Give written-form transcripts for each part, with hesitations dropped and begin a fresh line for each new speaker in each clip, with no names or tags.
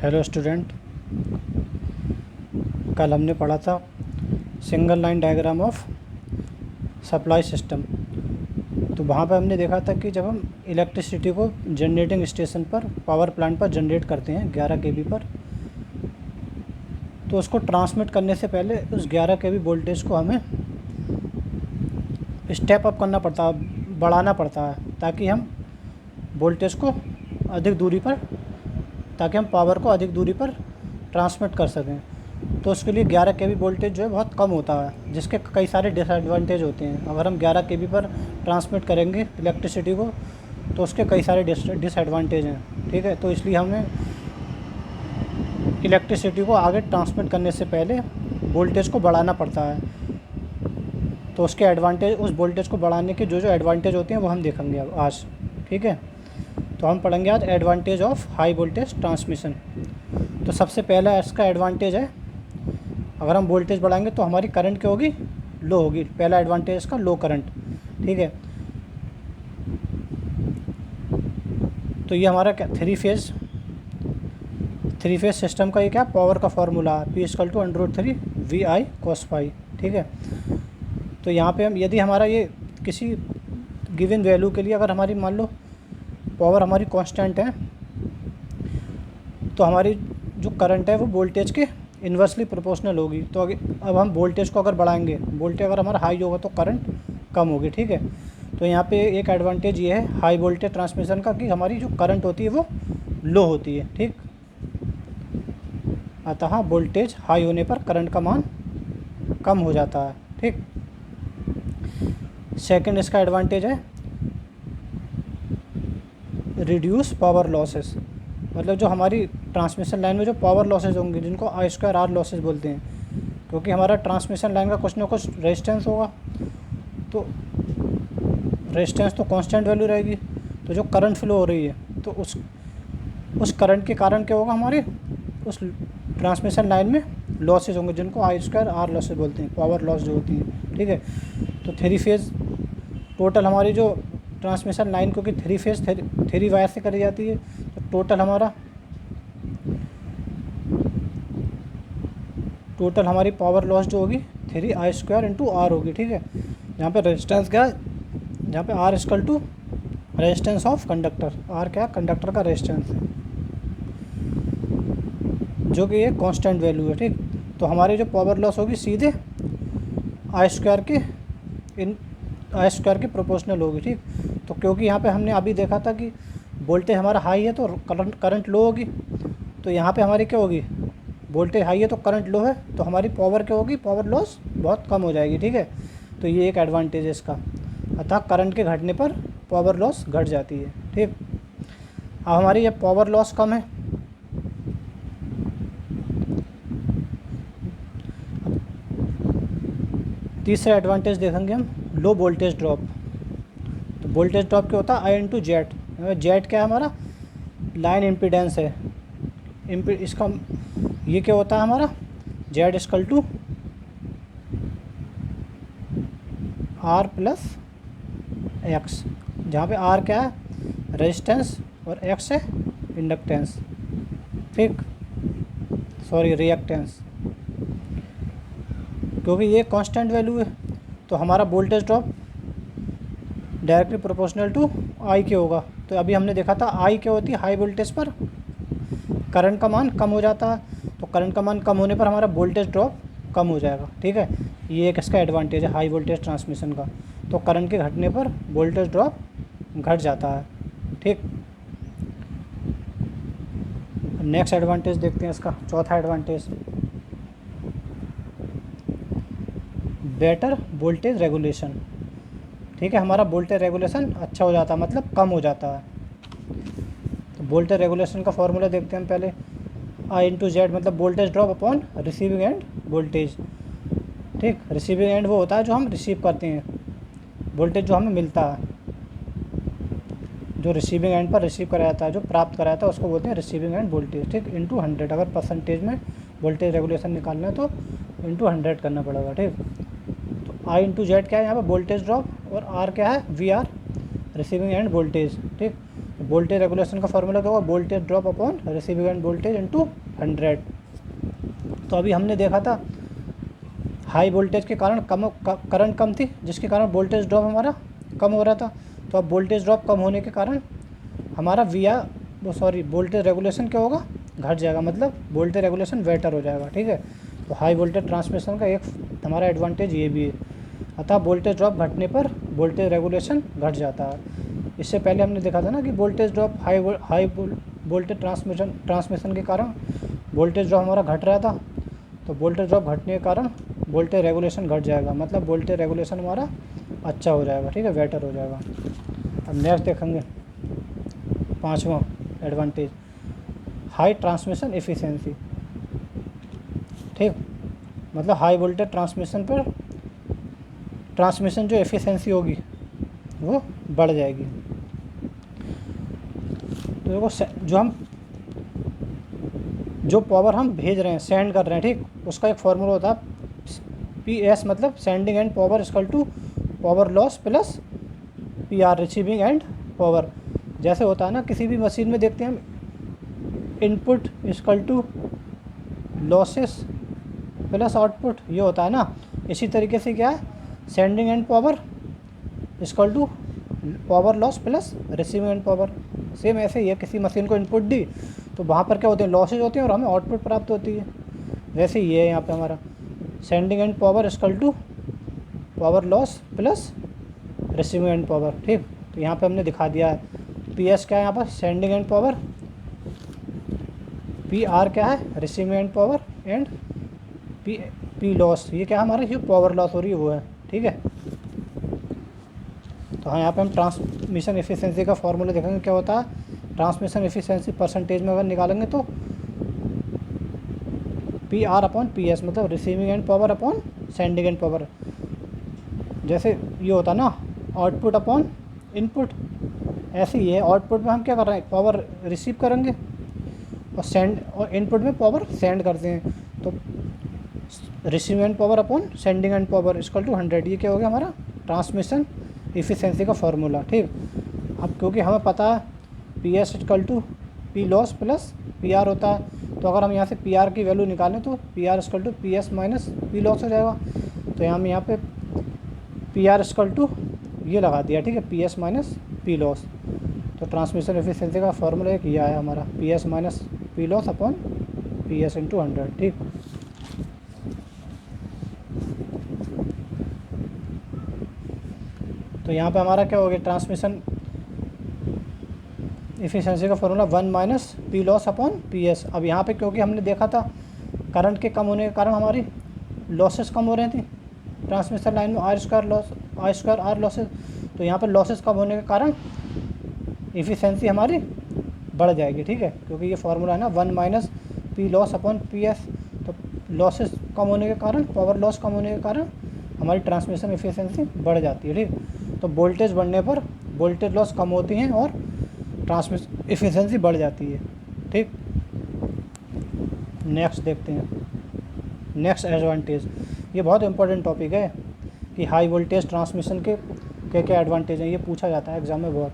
Hello student, कल हमने पढ़ा था single line diagram of supply system. तो वहाँ पर हमने देखा था कि जब हम इलेक्ट्रिसिटी को जनरेटिंग स्टेशन पर पावर प्लांट पर जनरेट करते हैं 11 केवी पर, तो उसको ट्रांसमिट करने से पहले उस 11 केवी वोल्टेज को हमें स्टेप अप करना पड़ता है, बढ़ाना पड़ता है, ताकि हम वोल्टेज को अधिक दूरी पर ताकि हम पावर को अधिक दूरी पर ट्रांसमिट कर सकें। तो उसके लिए 11 केवी वोल्टेज जो है बहुत कम होता है, जिसके कई सारे डिसएडवांटेज होते हैं। अगर हम 11 केवी पर ट्रांसमिट करेंगे इलेक्ट्रिसिटी को तो उसके कई सारे डिसएडवांटेज हैं। ठीक है, तो इसलिए हमें इलेक्ट्रिसिटी को आगे ट्रांसमिट करने से पहले वोल्टेज को बढ़ाना पड़ता है। तो उसके एडवांटेज, उस वोल्टेज को बढ़ाने के जो एडवांटेज होते हैं वो हम देखेंगे अब आज। ठीक है, तो हम पढ़ेंगे आज advantage of high voltage transmission. तो सबसे पहला इसका एडवांटेज है, अगर हम वोल्टेज बढ़ाएंगे तो हमारी करंट क्या होगी, लो होगी। पहला एडवांटेज इसका लो करंट। ठीक है, तो ये हमारा क्या थ्री फेज सिस्टम का ये क्या पावर का फॉर्मूला है, P=√3 VI cos phi। ठीक है, तो यहाँ पे हम यदि हमारा ये किसी गिवन वैल्यू के लिए अगर हमारी मान लो पावर हमारी कांस्टेंट है, तो हमारी जो करंट है वो वोल्टेज के इन्वर्सली प्रोपोर्शनल होगी। तो अब हम वोल्टेज को अगर बढ़ाएंगे, वोल्टेज अगर हमारा हाई होगा तो करंट कम होगी। ठीक है, तो यहाँ पे एक एडवांटेज ये है हाई वोल्टेज ट्रांसमिशन का कि हमारी जो करंट होती है वो लो होती है। ठीक, अतः वोल्टेज हाई होने पर करंट का मान कम हो जाता है। ठीक, सेकंड इसका एडवांटेज है रिड्यूस पावर लॉसेस। मतलब जो हमारी ट्रांसमिशन लाइन में जो पावर लॉसेज होंगे, जिनको I2R लॉसेज बोलते हैं, क्योंकि हमारा ट्रांसमिशन लाइन का कुछ ना कुछ रेजिस्टेंस होगा, तो रेजिस्टेंस तो कांस्टेंट वैल्यू रहेगी। तो जो करंट फ्लो हो रही है तो उस करंट के कारण क्या होगा, हमारे उस ट्रांसमिशन लाइन में लॉसेज होंगे, जिनको I2R लॉसेज बोलते हैं, पावर लॉस जो होती है। ठीक है, तो थ्री फेज टोटल हमारी जो ट्रांसमिशन लाइन, क्योंकि थ्री वायर से करी जाती है, तो टोटल हमारी पावर लॉस जो होगी 3I² होगी। ठीक है, यहाँ पे रेजिस्टेंस क्या है, जहाँ पे R= resistance of conductor, R क्या है, कंडक्टर का रेजिस्टेंस है, जो कि ये कांस्टेंट वैल्यू है। ठीक, तो हमारी जो पावर लॉस होगी सीधे I² के प्रोपोर्शनल होगी। ठीक, तो क्योंकि यहाँ पे हमने अभी देखा था कि वोल्टेज हमारा हाई है तो करंट लो होगी, तो यहाँ पे हमारी क्या होगी, वोल्टेज हाई है तो करंट लो है, तो हमारी पावर क्या होगी, पावर लॉस बहुत कम हो जाएगी। ठीक है, तो ये एक एडवांटेज है इसका, अतः करंट के घटने पर पावर लॉस घट जाती है। ठीक, अब हमारी जब पावर लॉस कम है, तीसरा एडवांटेज देखेंगे हम लो वोल्टेज ड्रॉप। तो वोल्टेज ड्रॉप क्या होता है, I/Z। जेड क्या है, हमारा लाइन इम्पीडेंस है। इसका ये क्या होता है, हमारा Z= R+X, जहाँ पे R क्या है, रेजिस्टेंस, और X है इंडक्टेंस। ठीक, सॉरी रिएक्टेंस। क्योंकि ये कांस्टेंट वैल्यू है तो हमारा voltage drop directly proportional to I के होगा। तो अभी हमने देखा था I क्या होती है, हाई वोल्टेज पर करंट का मान कम हो जाता है, तो करंट का मान कम होने पर हमारा वोल्टेज ड्रॉप कम हो जाएगा। ठीक है, ये एक इसका एडवांटेज है हाई वोल्टेज ट्रांसमिशन का, तो करंट के घटने पर वोल्टेज ड्रॉप घट जाता है। ठीक, नेक्स्ट एडवांटेज देखते हैं इसका, चौथा एडवांटेज बेटर वोल्टेज रेगुलेशन। ठीक है, हमारा वोल्टेज रेगुलेशन अच्छा हो जाता है, मतलब कम हो जाता है। तो वोल्टेज रेगुलेशन का फॉर्मूला देखते हैं हम पहले, I/Z मतलब voltage drop upon receiving end voltage. ठीक, रिसीविंग एंड वो होता है जो हम रिसीव करते हैं, वोल्टेज जो हमें मिलता है, जो रिसीविंग एंड पर रिसीव कराया जाता है, जो प्राप्त कराया जाता है, उसको बोलते हैं रिसीविंग एंड वोल्टेज। ठीक, ×100, अगर परसेंटेज में वोल्टेज रेगुलेशन निकालना है तो ×100 करना पड़ेगा। ठीक, तो I/Z क्या है यहाँ पर वोल्टेज ड्रॉप, और R क्या है, VR रिसीविंग एंड वोल्टेज। ठीक, वोल्टेज रेगुलेशन का फॉर्मूला क्या होगा, voltage drop upon receiving end voltage into 100। तो अभी हमने देखा था हाई वोल्टेज के कारण करंट कम थी, जिसके कारण वोल्टेज ड्रॉप हमारा कम हो रहा था। तो अब वोल्टेज ड्रॉप कम होने के कारण हमारा वोल्टेज रेगुलेशन क्या होगा, घट जाएगा, मतलब वोल्टेज रेगुलेशन बेटर हो जाएगा। ठीक है, तो हाई वोल्टेज ट्रांसमिशन का एक हमारा एडवांटेज ये भी है। अतः वोल्टेज ड्रॉप घटने पर वोल्टेज रेगुलेशन घट जाता है। इससे पहले हमने देखा था ना कि voltage drop high voltage transmission के कारण वोल्टेज ड्रॉप हमारा घट रहा था। तो वोल्टेज ड्रॉप घटने के कारण वोल्टेज रेगुलेशन घट जाएगा, मतलब वोल्टेज रेगुलेशन हमारा अच्छा हो जाएगा। ठीक है, बेटर हो जाएगा। अब नेक्स्ट देखेंगे 5वां एडवांटेज, हाई ट्रांसमिशन एफिशिएंसी। ठीक, मतलब हाई वोल्टेज ट्रांसमिशन पर ट्रांसमिशन जो एफिशिएंसी होगी वो बढ़ जाएगी। तो देखो जो पावर हम भेज रहे हैं, सेंड कर रहे हैं, ठीक, उसका एक फॉर्मूला होता है PS, मतलब sending end power equal to power loss plus PR receiving end power. जैसे होता है ना किसी भी मशीन में देखते हैं हम, input equal to losses plus output, ये होता है ना। इसी तरीके से क्या है, sending end power equal to power loss plus receiving end power. Same ऐसे ही है, किसी मशीन को इनपुट दी तो वहाँ पर क्या होते हैं, लॉसेज होते हैं और हमें आउटपुट प्राप्त होती है। वैसे ही है यहाँ पे हमारा sending end power equal to power loss plus receiving end power. ठीक, तो यहाँ पे हमने दिखा दिया है PS क्या है यहाँ पर, सेंडिंग एंड पावर, PR क्या है, receiving end power, and P loss, ये क्या है हमारा, जो पावर लॉस हो रही है वो है। ठीक है, तो हाँ यहाँ पे हम ट्रांसमिशन एफिशिएंसी का फॉर्मूला देखेंगे क्या होता है। ट्रांसमिशन एफिशिएंसी परसेंटेज में अगर निकालेंगे तो PR अपॉन PS, मतलब receiving end power upon sending end power. जैसे ये होता ना आउटपुट अपॉन इनपुट, ऐसे ही है। आउटपुट में हम क्या कर रहे हैं, पावर रिसीव करेंगे और इनपुट में पावर सेंड करते हैं। तो receiving end power upon sending end power equal to 100, ये क्या हो गया हमारा ट्रांसमिशन एफिशिएंसी का फॉर्मूला। ठीक, अब क्योंकि हमें पता है PS equal to P loss plus PR होता है, तो अगर हम यहाँ से PR की वैल्यू निकालें तो PR equal to PS minus P loss हो जाएगा। तो हम यहाँ पे PR इक्वल टू ये लगा दिया। ठीक है, PS माइनस P लॉस। तो ट्रांसमिशन एफिशिएंसी का फॉर्मूला एक ये आया हमारा, PS minus P loss upon PS into 100। ठीक, तो यहाँ पे हमारा क्या हो गया, ट्रांसमिशन एफिशिएंसी का formula 1 minus P loss upon PS। अब यहाँ पे क्योंकि हमने देखा था करंट के कम होने के कारण हमारी लॉसेस कम हो रही थी ट्रांसमिशन लाइन में, I2R लॉसेस। तो यहाँ पर लॉसेस कम होने के कारण एफिशिएंसी हमारी बढ़ जाएगी। ठीक है, क्योंकि ये फार्मूला है ना 1 minus P loss upon PS। तो लॉसेस कम होने के कारण, पावर लॉस कम होने के कारण हमारी ट्रांसमिशन एफिशिएंसी बढ़ जाती है। ठीक, तो वोल्टेज बढ़ने पर वोल्टेज लॉस कम होती हैं और ट्रांसमिशन एफिशिएंसी बढ़ जाती है। ठीक, नेक्स्ट देखते हैं, नेक्स्ट एडवांटेज। ये बहुत इंपॉर्टेंट टॉपिक है कि हाई वोल्टेज ट्रांसमिशन के क्या एडवांटेज हैं, ये पूछा जाता है एग्जाम में बहुत।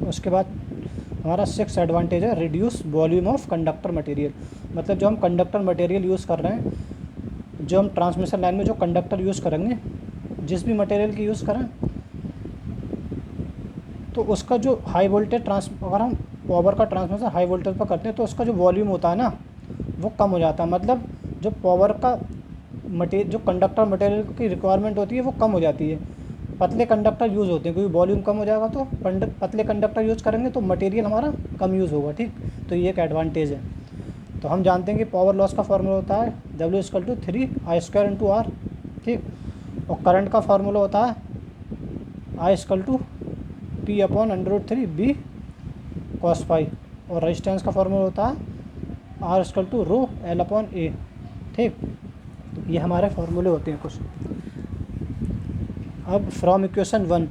उसके बाद हमारा 6 एडवांटेज है, reduce volume of conductor material. मतलब जो हम कंडक्टर मटेरियल यूज़ कर रहे हैं, जो हम ट्रांसमिशन लाइन में जो कंडक्टर यूज़ करेंगे, जिस भी मटेरियल की यूज़ करें, तो उसका जो हाई वोल्टेज अगर हम पावर का ट्रांसमिशन हाई वोल्टेज पर करते हैं तो उसका जो वॉल्यूम होता है ना वो कम हो जाता है। मतलब जो पावर का जो कंडक्टर मटेरियल की रिक्वायरमेंट होती है वो कम हो जाती है। पतले कंडक्टर यूज़ होते हैं क्योंकि वॉल्यूम कम हो जाएगा, तो पतले कंडक्टर यूज़ करेंगे तो मटेरियल हमारा कम यूज़ होगा। ठीक, तो ये एक एडवांटेज है। तो हम जानते हैं कि पावर लॉस का फार्मूला होता है W equal to 3I² into R। ठीक, और करंट का फार्मूला होता है I equal to P upon √3 B cos phi, और रेजिस्टेंस का फार्मूला होता है R equal to rho L upon A। ठीक, ये हमारे फार्मूले होते हैं कुछ। अब फ्रॉम इक्वेशन 1,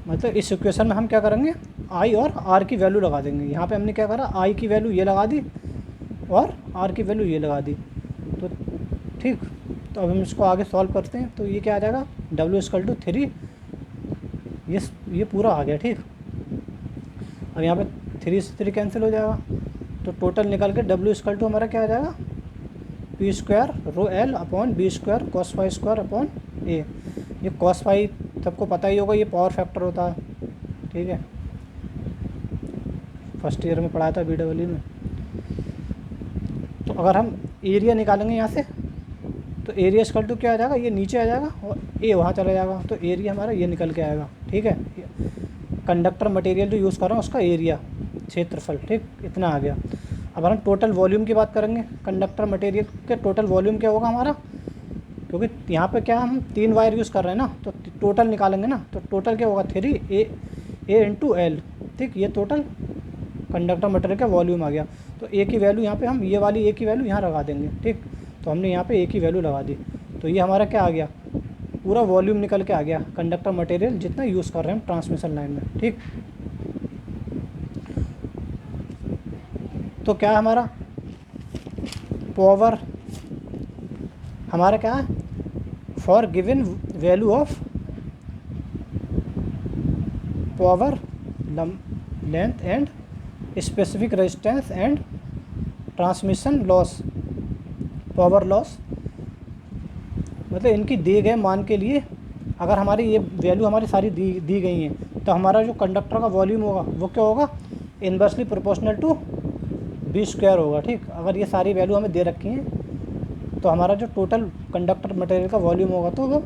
मतलब इस इक्वेशन में हम क्या करेंगे, I और R की वैल्यू लगा देंगे। यहाँ पे हमने क्या करा, I की वैल्यू ये लगा दी और R की वैल्यू ये लगा दी। तो ठीक, तो अब हम इसको आगे सॉल्व करते हैं। तो ये क्या आ जाएगा, W इक्वल टू 3, ये पूरा आ गया। ठीक, अब यहाँ पे 3 से 3 कैंसिल हो जाएगा, तो टोटल निकल के W = हमारा क्या आ जाएगा, P² rho L upon B² cos phi² upon A। ये cos phi सबको पता ही होगा, ये पावर फैक्टर होता है, ठीक है, फर्स्ट ईयर में पढ़ाया था BEE में। तो अगर हम एरिया निकालेंगे यहाँ से, तो एरिया = क्या आ जाएगा, ये नीचे आ जाएगा और ए वहाँ चला जाएगा, तो एरिया हमारा ये निकल के आएगा, ठीक है। कंडक्टर मटेरियल जो यूज़ कर रहे हैं उसका एरिया, क्षेत्रफल, ठीक, इतना आ गया। अब हम टोटल वॉल्यूम की बात करेंगे, कंडक्टर मटेरियल के टोटल वॉल्यूम क्या होगा हमारा, क्योंकि यहाँ पे क्या हम 3 वायर यूज़ कर रहे हैं ना, तो टोटल निकालेंगे ना, तो टोटल क्या होगा 3A × L, ठीक। ये टोटल कंडक्टर मटेरियल का वॉल्यूम आ गया। तो ए की वैल्यू यहाँ पे हम ये वाली ए की वैल्यू यहाँ लगा देंगे, ठीक। तो हमने यहाँ पे ए की वैल्यू लगा दी, तो ये हमारा क्या आ गया, पूरा वॉल्यूम निकल के आ गया कंडक्टर मटेरियल जितना यूज़ कर रहे हैं हम ट्रांसमिशन लाइन में, ठीक। तो क्या हमारा पावर हमारा क्या है, for given value of power length and specific resistance and transmission loss, power loss, मतलब इनकी दिए गए मान के लिए अगर हमारी ये वैल्यू हमारी सारी दी गई हैं, तो हमारा जो कंडक्टर का वॉल्यूम होगा वो क्या होगा, इन्वर्सली प्रोपोर्शनल टू B² होगा, ठीक। अगर ये सारी वैल्यू हमें दे रखी हैं, तो हमारा जो टोटल कंडक्टर मटेरियल का वॉल्यूम होगा तो वो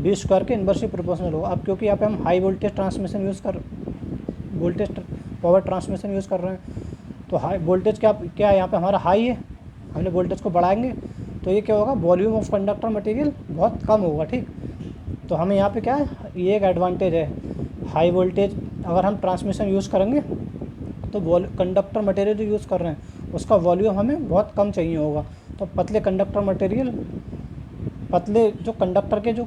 B² के इन्वर्सली प्रोपोर्शनल होगा। अब क्योंकि यहाँ पे हम high voltage transmission power transmission use कर रहे हैं, तो हाई वोल्टेज क्या है यहाँ पे हमारा हाई है, हमने वोल्टेज को बढ़ाएंगे तो ये क्या होगा, वॉल्यूम ऑफ कंडक्टर मटेरियल बहुत कम होगा, ठीक। तो हमें यहाँ पे क्या है, ये एक एडवांटेज है, हाई वोल्टेज अगर हम ट्रांसमिशन यूज़ करेंगे तो कंडक्टर मटेरियल जो यूज़ कर रहे हैं उसका वॉल्यूम हमें बहुत कम चाहिए होगा। तो पतले कंडक्टर मटेरियल, पतले जो कंडक्टर के जो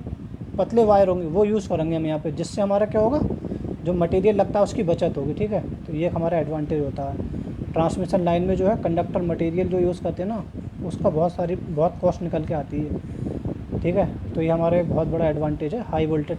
पतले वायर होंगे वो यूज़ करेंगे हम यहाँ पे, जिससे हमारा क्या होगा, जो मटेरियल लगता है उसकी बचत होगी, ठीक है। तो ये हमारा एडवांटेज होता है ट्रांसमिशन लाइन में, जो है कंडक्टर मटेरियल जो यूज़ करते हैं ना उसका बहुत कॉस्ट निकल के आती है, ठीक है। तो ये हमारा एक बहुत बड़ा एडवांटेज है हाई वोल्टेज